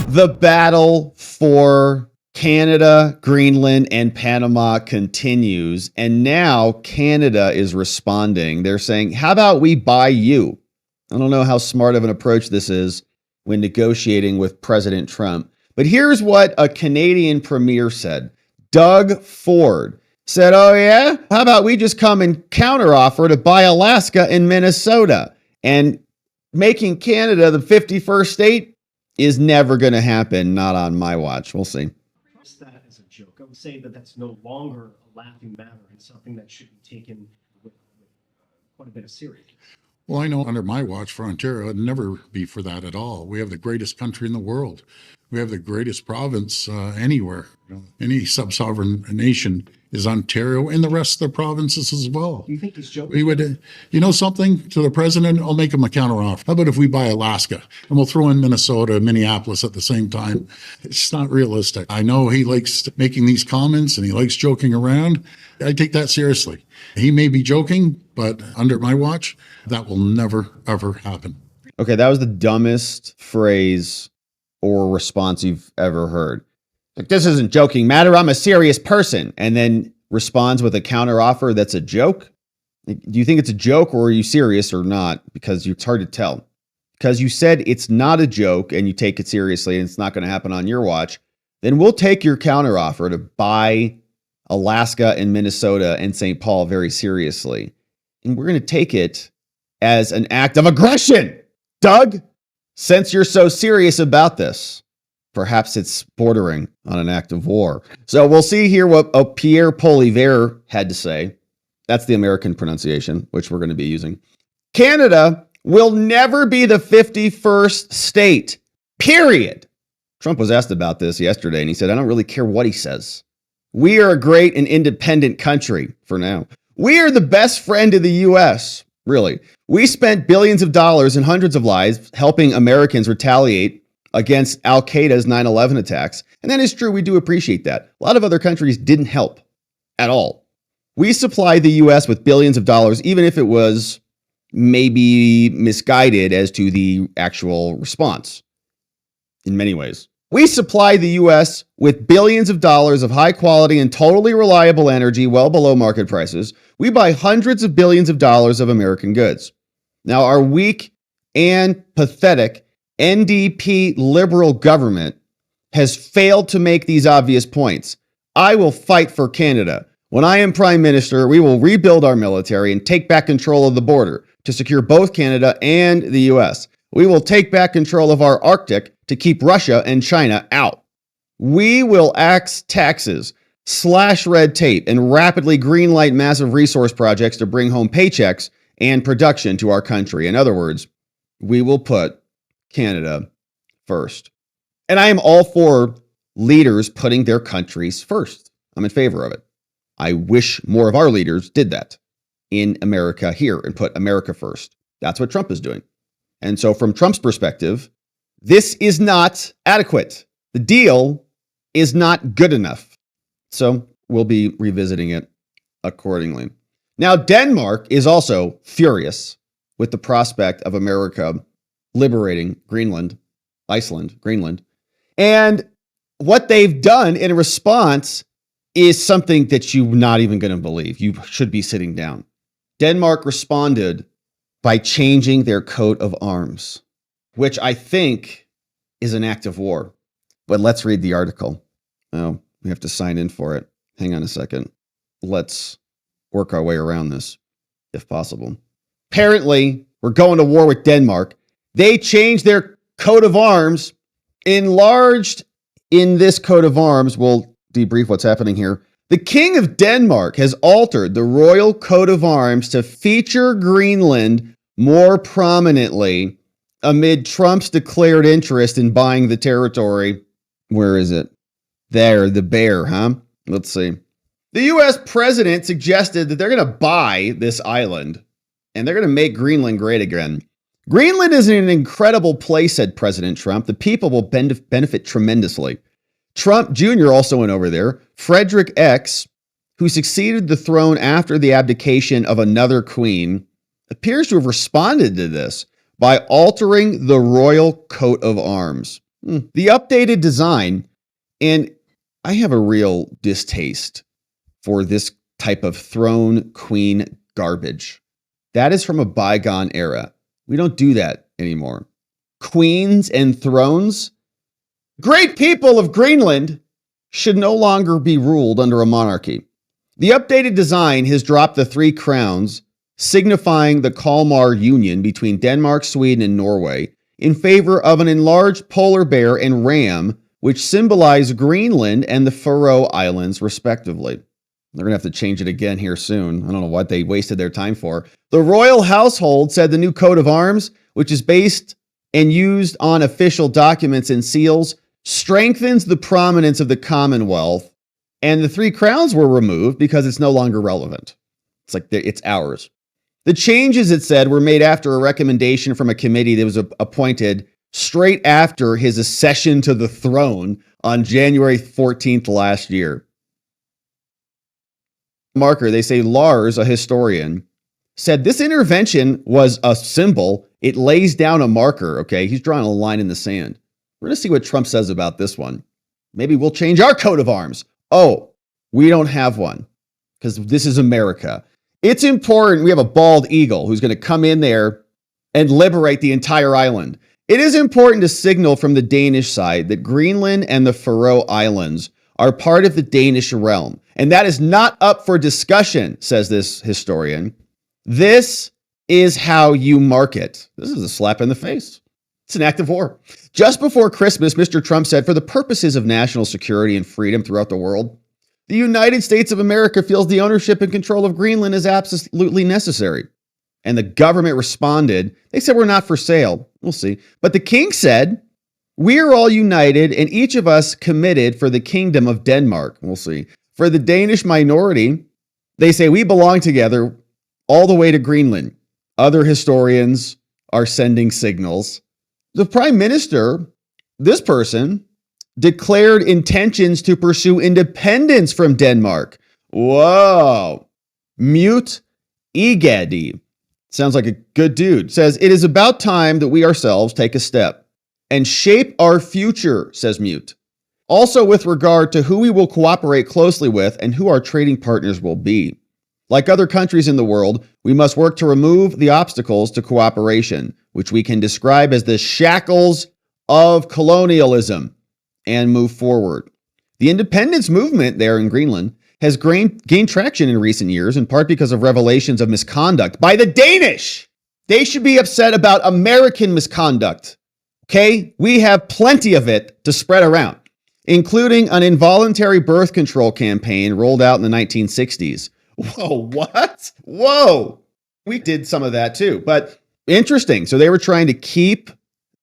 The battle for Canada, Greenland, and Panama continues. And now Canada is responding. They're saying, how about we buy you? I don't know how smart of an approach this is when negotiating with President Trump. But here's what a Canadian premier said. Doug Ford said, oh yeah? How about we just come and counteroffer to buy Alaska and Minnesota? And making Canada the 51st state is never going to happen. Not on my watch. We'll see. That as a joke. I would say that that's no longer a laughing matter and something that should be taken with quite a bit of seriousness. Well, I know under my watch for Ontario, it'd never be for that at all. We have the greatest country in the world. We have the greatest province anywhere. Any sub-sovereign nation is Ontario and the rest of the provinces as well. Do you think he's joking? We would, you know something, to the president, I'll make him a counteroffer. How about if we buy Alaska and we'll throw in Minnesota and Minneapolis at the same time? It's not realistic. I know he likes making these comments and he likes joking around. I take that seriously. He may be joking, but under my watch, that will never, ever happen. Okay, that was the dumbest phrase or response you've ever heard. Like, this isn't joking matter. I'm a serious person. And then responds with a counteroffer that's a joke. Do you think it's a joke, or are you serious or not? Because it's hard to tell. Because you said it's not a joke and you take it seriously and it's not going to happen on your watch. Then we'll take your counteroffer to buy Alaska and Minnesota and St. Paul very seriously. And we're going to take it as an act of aggression. Doug, since you're so serious about this, perhaps it's bordering on an act of war. So we'll see here what Pierre Poilievre had to say. That's the American pronunciation, which we're going to be using. Canada will never be the 51st state, period. Trump was asked about this yesterday, and he said, I don't really care what he says. We are a great and independent country for now. We are the best friend of the U.S., really. We spent billions of dollars and hundreds of lives helping Americans retaliate against Al-Qaeda's 9/11 attacks. And that is true. We do appreciate that. A lot of other countries didn't help at all. We supplied the U.S. with billions of dollars, even if it was maybe misguided as to the actual response in many ways. We supply the U.S. with billions of dollars of high quality and totally reliable energy well below market prices. We buy hundreds of billions of dollars of American goods. Now, our weak and pathetic NDP liberal government has failed to make these obvious points. I will fight for Canada. When I am Prime Minister, we will rebuild our military and take back control of the border to secure both Canada and the U.S. We will take back control of our Arctic to keep Russia and China out. We will axe taxes, slash red tape, and rapidly greenlight massive resource projects to bring home paychecks and production to our country. In other words, we will put Canada first. And I am all for leaders putting their countries first. I'm in favor of it. I wish more of our leaders did that in America here and put America first. That's what Trump is doing. And so from Trump's perspective, this is not adequate. The deal is not good enough. So we'll be revisiting it accordingly. Now, Denmark is also furious with the prospect of America liberating Greenland, Iceland, Greenland. And what they've done in response is something that you're not even going to believe. You should be sitting down. Denmark responded by changing their coat of arms, which I think is an act of war. But let's read the article. Oh, we have to sign in for it. Hang on a second. Let's work our way around this, if possible. Apparently, we're going to war with Denmark. They changed their coat of arms. Enlarged in this coat of arms, we'll debrief what's happening here. The King of Denmark has altered the royal coat of arms to feature Greenland more prominently amid Trump's declared interest in buying the territory. Where is it? There, the bear, huh? Let's see. The U.S. president suggested that they're going to buy this island and they're going to make Greenland great again. Greenland is an incredible place, said President Trump. The people will benefit tremendously. Trump Jr. also went over there. Frederick X, who succeeded the throne after the abdication of another queen, appears to have responded to this by altering the royal coat of arms. The updated design, and I have a real distaste for this type of throne queen garbage. That is from a bygone era. We don't do that anymore. Queens and thrones, great people of Greenland, should no longer be ruled under a monarchy. The updated design has dropped the 3 crowns, signifying the Kalmar Union between Denmark, Sweden, and Norway, in favor of an enlarged polar bear and ram, which symbolize Greenland and the Faroe Islands, respectively. They're going to have to change it again here soon. I don't know what they wasted their time for. The royal household said the new coat of arms, which is based and used on official documents and seals, strengthens the prominence of the Commonwealth, and the 3 crowns were removed because it's no longer relevant. It's like it's ours. The changes, it said, were made after a recommendation from a committee that was appointed straight after his accession to the throne on January 14th last year. Marker, they say Lars, a historian, said this intervention was a symbol. It lays down a marker, okay? He's drawing a line in the sand. We're going to see what Trump says about this one. Maybe we'll change our coat of arms. Oh, we don't have one because this is America. It's important we have a bald eagle who's going to come in there and liberate the entire island. It is important to signal from the Danish side that Greenland and the Faroe Islands are part of the Danish realm. And that is not up for discussion, says this historian. This is how you market. This is a slap in the face. It's an act of war. Just before Christmas, Mr. Trump said, for the purposes of national security and freedom throughout the world, the United States of America feels the ownership and control of Greenland is absolutely necessary. And the government responded. They said, we're not for sale. We'll see. But the king said, we're all united and each of us committed for the kingdom of Denmark. We'll see. For the Danish minority, they say we belong together all the way to Greenland. Other historians are sending signals. The prime minister, this person, declared intentions to pursue independence from Denmark. Whoa. Mute Egede. Sounds like a good dude. Says, it is about time that we ourselves take a step and shape our future, says Mute. Also with regard to who we will cooperate closely with and who our trading partners will be. Like other countries in the world, we must work to remove the obstacles to cooperation, which we can describe as the shackles of colonialism, and move forward. The independence movement there in Greenland has gained traction in recent years, in part because of revelations of misconduct by the Danish. They should be upset about American misconduct. Okay? We have plenty of it to spread around, including an involuntary birth control campaign rolled out in the 1960s. Whoa, what? Whoa. We did some of that too, but interesting. So they were trying to keep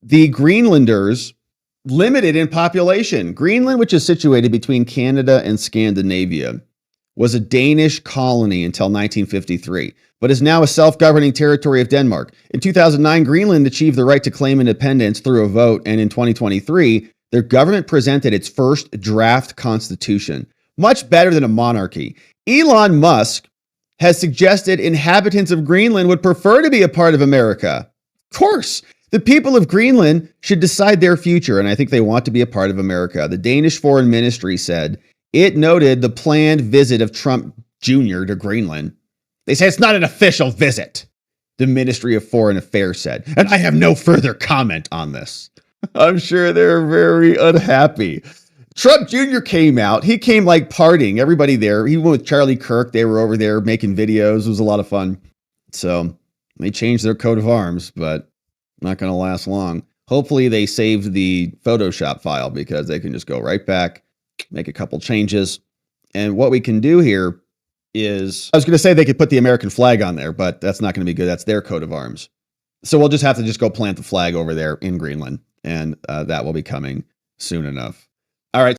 the Greenlanders limited in population. Greenland, which is situated between Canada and Scandinavia, was a Danish colony until 1953, but is now a self-governing territory of Denmark. In 2009, Greenland achieved the right to claim independence through a vote, and in 2023, their government presented its first draft constitution, much better than a monarchy. Elon Musk has suggested inhabitants of Greenland would prefer to be a part of America. Of course, the people of Greenland should decide their future, and I think they want to be a part of America. The Danish Foreign Ministry said it noted the planned visit of Trump Jr. to Greenland. They say it's not an official visit, the Ministry of Foreign Affairs said, and I have no further comment on this. I'm sure they're very unhappy. Trump Jr. came out. He came like partying. Everybody there. He went with Charlie Kirk. They were over there making videos. It was a lot of fun. So they changed their coat of arms, but not going to last long. Hopefully they saved the Photoshop file because they can just go right back, make a couple changes. And what we can do here is, I was going to say they could put the American flag on there, but that's not going to be good. That's their coat of arms. So we'll just have to go plant the flag over there in Greenland. And that will be coming soon enough. All right.